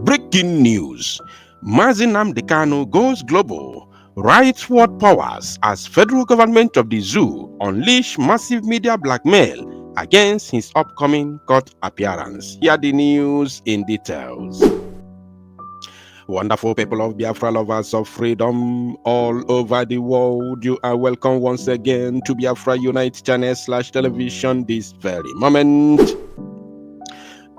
Breaking news. Nnamdi Kanu goes global. Right word powers as federal government of the zoo unleash massive media blackmail against his upcoming court appearance. Here are the news in details. Wonderful people of Biafra, lovers of freedom all over the world, you are welcome once again to Biafra Unite channel / television this very moment.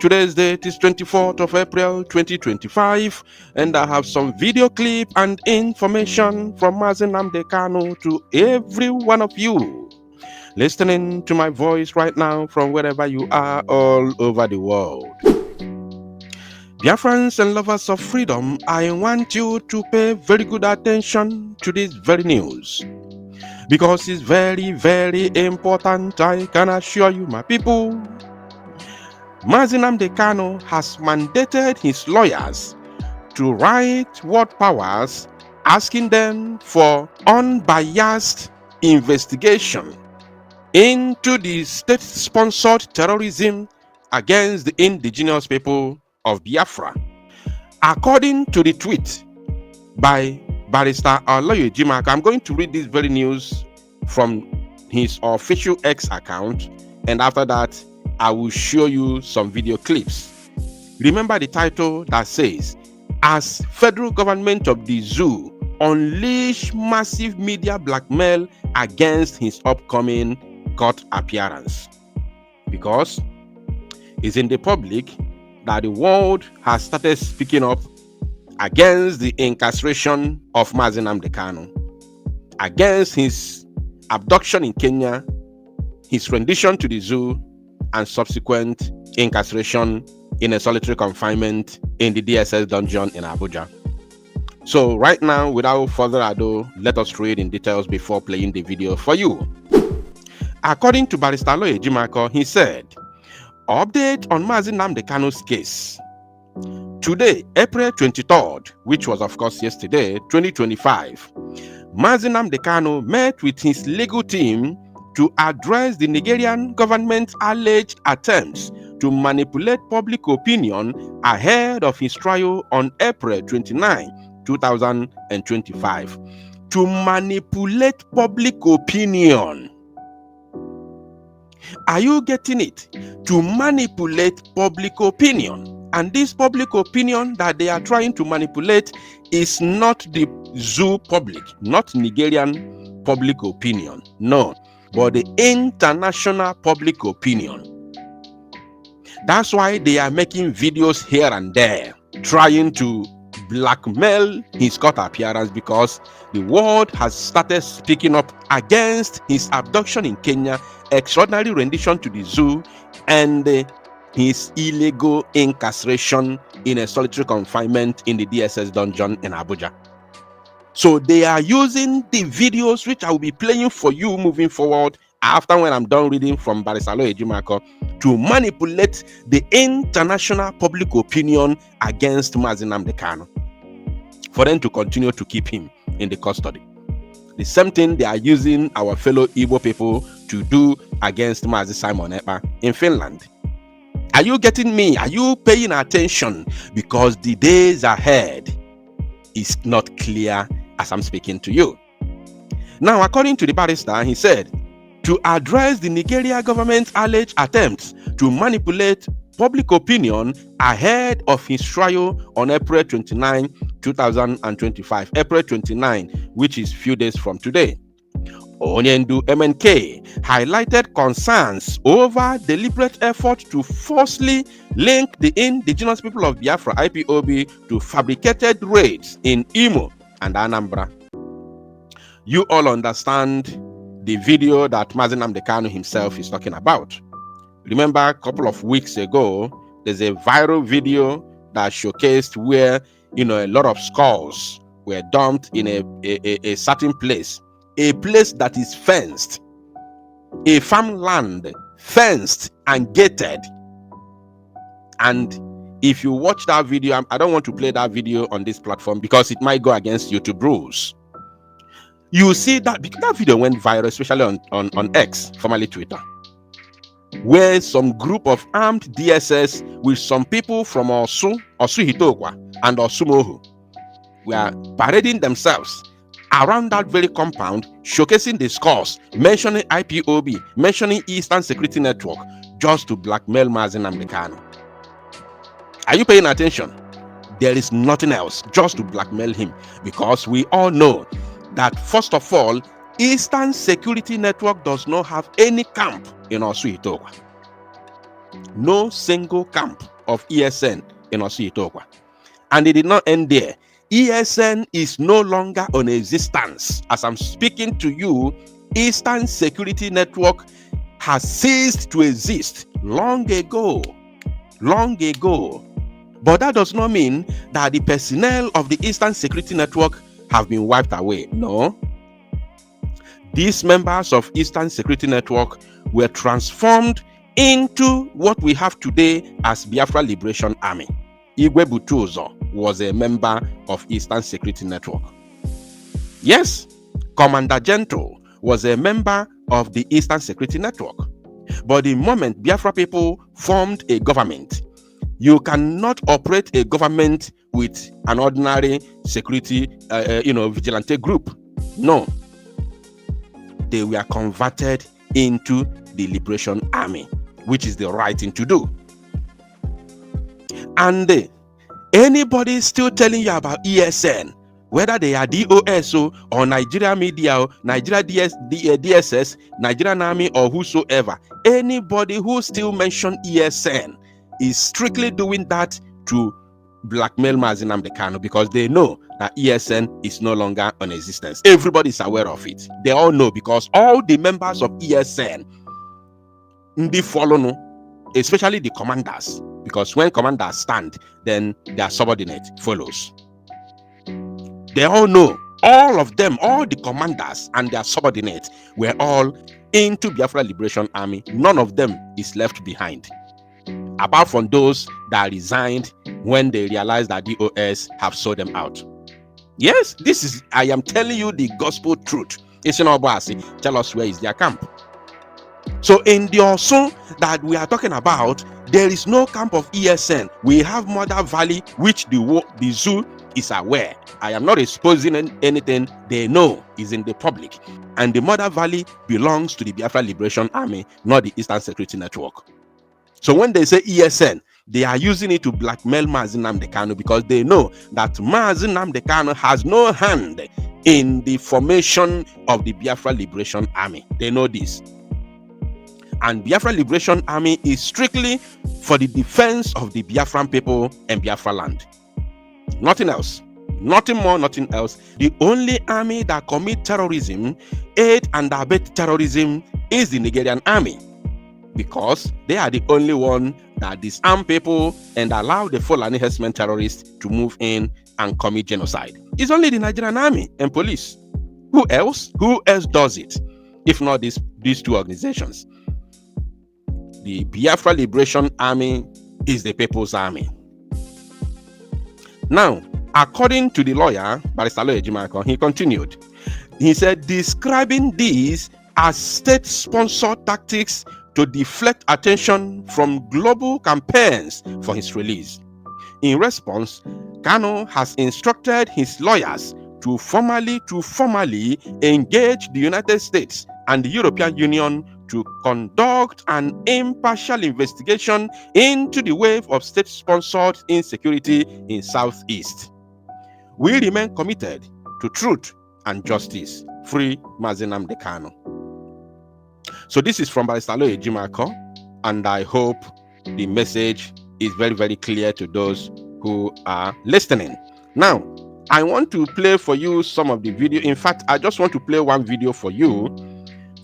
Today's date is 24th of April 2025, and I have some video clip and information from Nnamdi Kanu to every one of you listening to my voice right now from wherever you are all over the world. Biafrans and lovers of freedom, I want you to pay very good attention to this very news, because it's very, very important. I can assure you, my people. Nnamdi Kanu has mandated his lawyers to write word powers asking them for unbiased investigation into the state-sponsored terrorism against the indigenous people of Biafra. According to the tweet by Barrister Aloyejimaka, I'm going to read this very news from his official X account, and after that I will show you some video clips. Remember the title that says, "As federal government of the zoo unleash massive media blackmail against his upcoming court appearance." Because it's in the public that the world has started speaking up against the incarceration of Nnamdi Kanu, against his abduction in Kenya, his rendition to the zoo, and subsequent incarceration in a solitary confinement in the DSS dungeon in Abuja. So right now, without further ado, let us read in details before playing the video for you. According to Barrister Aloyejimaka, he said, "Update on Nnamdi Kanu's case. Today, April 23rd, which was of course yesterday, 2025, Nnamdi Kanu met with his legal team to address the Nigerian government's alleged attempts to manipulate public opinion ahead of his trial on April 29, 2025. To manipulate public opinion. Are you getting it? To manipulate public opinion. And this public opinion that they are trying to manipulate is not the zoo public, not Nigerian public opinion. No. But the international public opinion. That's why they are making videos here and there, trying to blackmail his court appearance, because the world has started speaking up against his abduction in Kenya, extraordinary rendition to the zoo, and his illegal incarceration in a solitary confinement in the DSS dungeon in Abuja. So they are using the videos which I will be playing for you moving forward after when I'm done reading from Barrister Aloyejimaka to manipulate the international public opinion against Nnamdi Kanu, for them to continue to keep him in the custody. The same thing they are using our fellow Igbo people to do against Mazi Simon Ekpa in Finland. Are you getting me? Are you paying attention? Because the days ahead is not clear as I'm speaking to you. Now, according to the barrister, he said, to address the Nigeria government's alleged attempts to manipulate public opinion ahead of his trial on April 29, 2025. April 29, which is few days from today. Onyendu MNK highlighted concerns over deliberate effort to falsely link the indigenous people of Biafra IPOB to fabricated raids in Imo and Anambra. You all understand the video that Nnamdi Kanu himself is talking about. Remember, a couple of weeks ago, there's a viral video that showcased where, a lot of skulls were dumped in a certain place. A place that is fenced, a farmland, fenced and gated. And if you watch that video, I don't want to play that video on this platform because it might go against YouTube rules. You see that video went viral, especially on X, formerly Twitter. where some group of armed DSS with some people from Osu Hitokwa, and Osumohu were parading themselves around that very compound, showcasing the scores, mentioning IPOB, mentioning Eastern Security Network, just to blackmail Nnamdi Kanu. Are you paying attention? There is nothing else, just to blackmail him, because we all know that, first of all, Eastern Security Network does not have any camp in Osu Hitokwa. No single camp of ESN in Osu Hitokwa. And it did not end there. ESN is no longer on existence. As I'm speaking to you, Eastern Security Network has ceased to exist long ago. Long ago. But that does not mean that the personnel of the Eastern Security Network have been wiped away. No. These members of Eastern Security Network were transformed into what we have today as Biafra Liberation Army. Igwe Butuzo was a member of Eastern Security Network. Yes, Commander Gentle was a member of the Eastern Security Network. But the moment Biafra people formed a government, you cannot operate a government with an ordinary security, vigilante group. No. They were converted into the Liberation Army, which is the right thing to do. And anybody still telling you about ESN, whether they are DOS or Nigeria Media, or Nigeria DSS, Nigerian Army, or whosoever, anybody who still mention ESN is strictly doing that to blackmail Nnamdi Kanu, because they know that ESN is no longer on existence. Everybody is aware of it. They all know, because all the members of ESN, they follow, especially the commanders, because when commanders stand, then their subordinate follows. They all know, all of them, all the commanders and their subordinates were all into Biafra Liberation Army. None of them is left behind, apart from those that resigned when they realized that DOS have sold them out. Yes, this is, I am telling you the gospel truth. It's not Boasi. Tell us where is their camp. So in the Osun that we are talking about, there is no camp of ESN. We have Mother Valley, which the zoo is aware. I am not exposing anything. They know is in the public. And the Mother Valley belongs to the Biafra Liberation Army, not the Eastern Security Network. So when they say ESN, they are using it to blackmail Nnamdi Kanu, because they know that Nnamdi Kanu has no hand in the formation of the Biafra Liberation Army. They know this. And Biafra Liberation Army is strictly for the defense of the Biafran people and Biafra land. Nothing else. Nothing more, nothing else. The only army that commit terrorism, aid and abet terrorism, is the Nigerian army, because they are the only one that disarm people and allow the Fulani herdsmen terrorists to move in and commit genocide. It's only the Nigerian army and police. Who else? Who else does it, if not these two organizations? The Biafra Liberation Army is the People's Army. Now, according to the lawyer, Barrister Ejimako, he continued. He said, describing these as state-sponsored tactics to deflect attention from global campaigns for his release. In response, Kanu has instructed his lawyers to formally engage the United States and the European Union to conduct an impartial investigation into the wave of state-sponsored insecurity in Southeast. We remain committed to truth and justice. Free Nnamdi Kanu. So this is from Barrister Ejimako, and I hope the message is very, very clear to those who are listening. Now, I want to play for you some of the video. In fact, I just want to play one video for you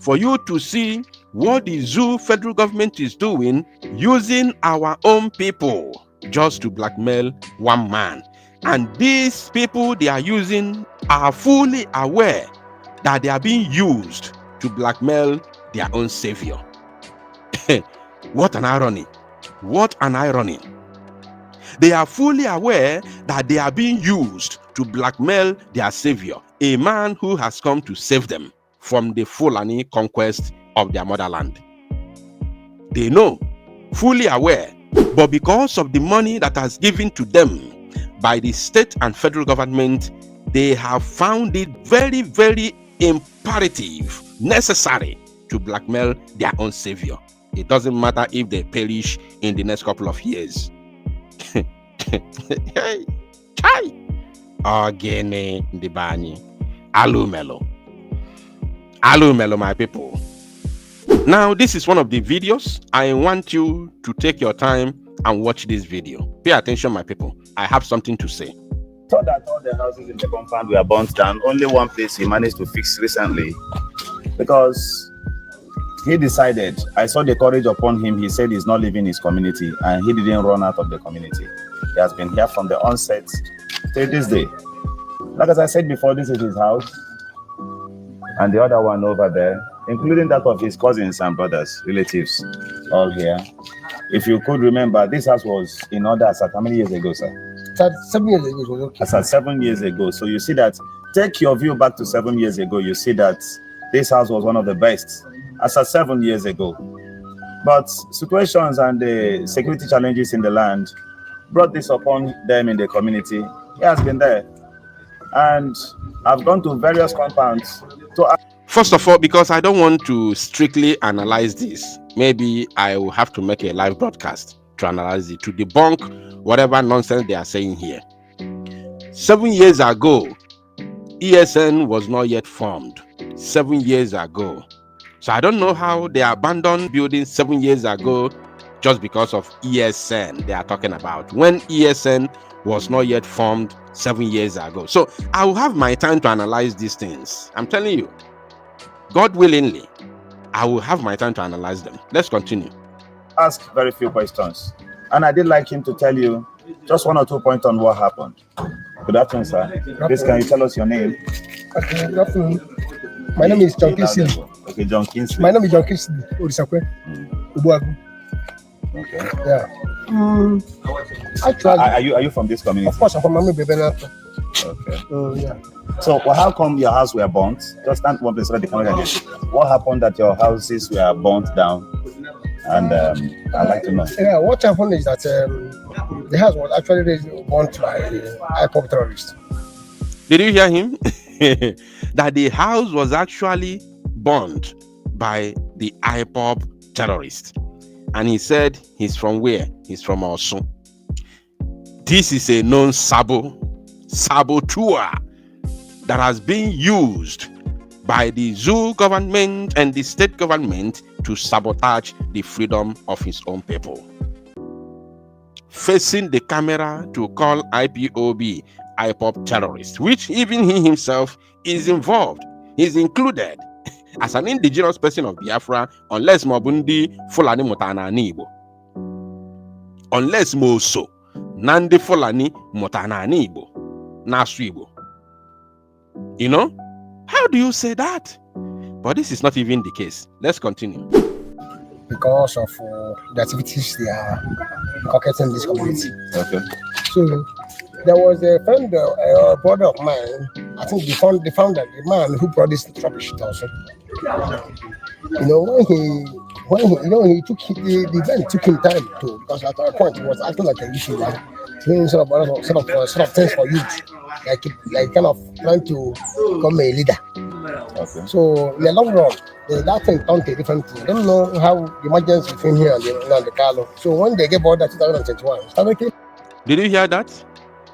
to see what the zoo federal government is doing, using our own people just to blackmail one man. And these people they are using are fully aware that they are being used to blackmail their own savior. What an irony. What an irony. They are fully aware that they are being used to blackmail their savior, a man who has come to save them from the Fulani conquest of their motherland. They know, fully aware, but because of the money that has given to them by the state and federal government, they have found it very, very imperative, necessary to blackmail their own savior. It doesn't matter if they perish in the next couple of years. Hey, chai. Ogene Ndibani. Alumelo. Alumelo, my people. Now, this is one of the videos. I want you to take your time and watch this video. Pay attention, my people. I have something to say. Saw that all the houses in the compound were burnt down. Only one place he managed to fix recently, because he decided, I saw the courage upon him. He said he's not leaving his community, and he didn't run out of the community. He has been here from the onset till this day. Like as I said before, this is his house, and the other one over there, including that of his cousins and brothers, relatives, all here. If you could remember, this house was in order as at how many years ago, sir? 7 years ago, it was okay. As at 7 years ago. So you see that, take your view back to 7 years ago, you see that this house was one of the best as at 7 years ago. But situations and the security challenges in the land brought this upon them in the community. He has been there. And I've gone to various compounds to... First of all, because I don't want to strictly analyze this, maybe I will have to make a live broadcast to analyze it, to debunk whatever nonsense they are saying here. 7 years ago, ESN was not yet formed. 7 years ago. So I don't know how they abandoned buildings 7 years ago just because of ESN they are talking about, when ESN was not yet formed 7 years ago. So I will have my time to analyze these things. I'm telling you, God willingly, I will have my time to analyze them. Let's continue. Ask very few questions. And I did like him to tell you just 1 or 2 points on what happened. Good afternoon, sir. Please, can you tell us your name? Okay, good afternoon. My name is John Kinsley. Okay, John Kinsley. My name is John Kinsley. Odisakwe. Ubuagu. Okay. Yeah. Actually, are you from this community? Of course, I'm from Mami Bebenato. Okay. Yeah. So, well, how come your house were burnt? Just stand one place, let the camera get. What happened that your houses were burnt down? And I'd like to know. Yeah, what happened is that the house was actually burnt by IPOB terrorists. Did you hear him? That the house was actually burnt by the IPOB terrorists. And he said he's from where? He's from Osun. This is a known saboteur that has been used by the zoo government and the state government to sabotage the freedom of his own people. Facing the camera to call IPOB IPOB terrorists, which even he himself is involved, is included as an indigenous person of Biafra, unless Mobundi Fulani Mutana Nibo. Unless Moso Nandi Fulani Mutana Nibo. Naswibo. You know? How do you say that? But this is not even the case. Let's continue. Because of the activities they are conducting in this community. Okay. So there was a friend, a brother of mine. I think the founder, the man who brought this rubbish also. You know, when he took the event took him time to, because at a point it was acting like a issue, like doing sort of things for youth, like kind of trying to become a leader. Okay. So in the long run, that thing turned to a different thing. I don't know how the emergency between here and the Carlo. So when they gave order 2021, started. Did you hear that?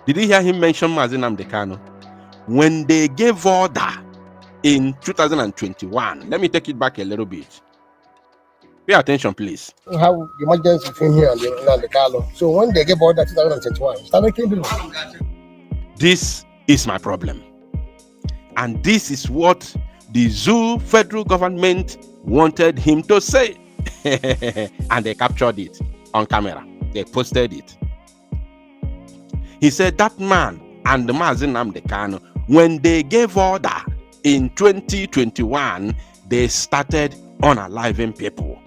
Did you hear him mention Nnamdi Kanu? When they gave order in 2021, let me take it back a little bit. Pay attention, please. How the emergency between here and the Carlo. So when they gave order 2021, started killing people. This is my problem. And this is what the zoo federal government wanted him to say. And they captured it on camera. They posted it. He said that man and the Nnamdi Kanu, when they gave order in 2021, they started unaliving people.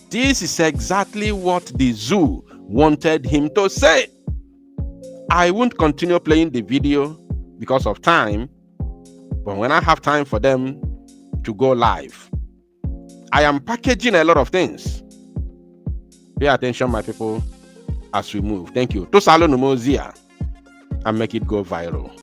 This is exactly what the zoo wanted him to say. I won't continue playing the video because of time, but when I have time for them to go live, I am packaging a lot of things. Pay attention, my people, as we move. Thank you. To Salo Numozia and make it go viral.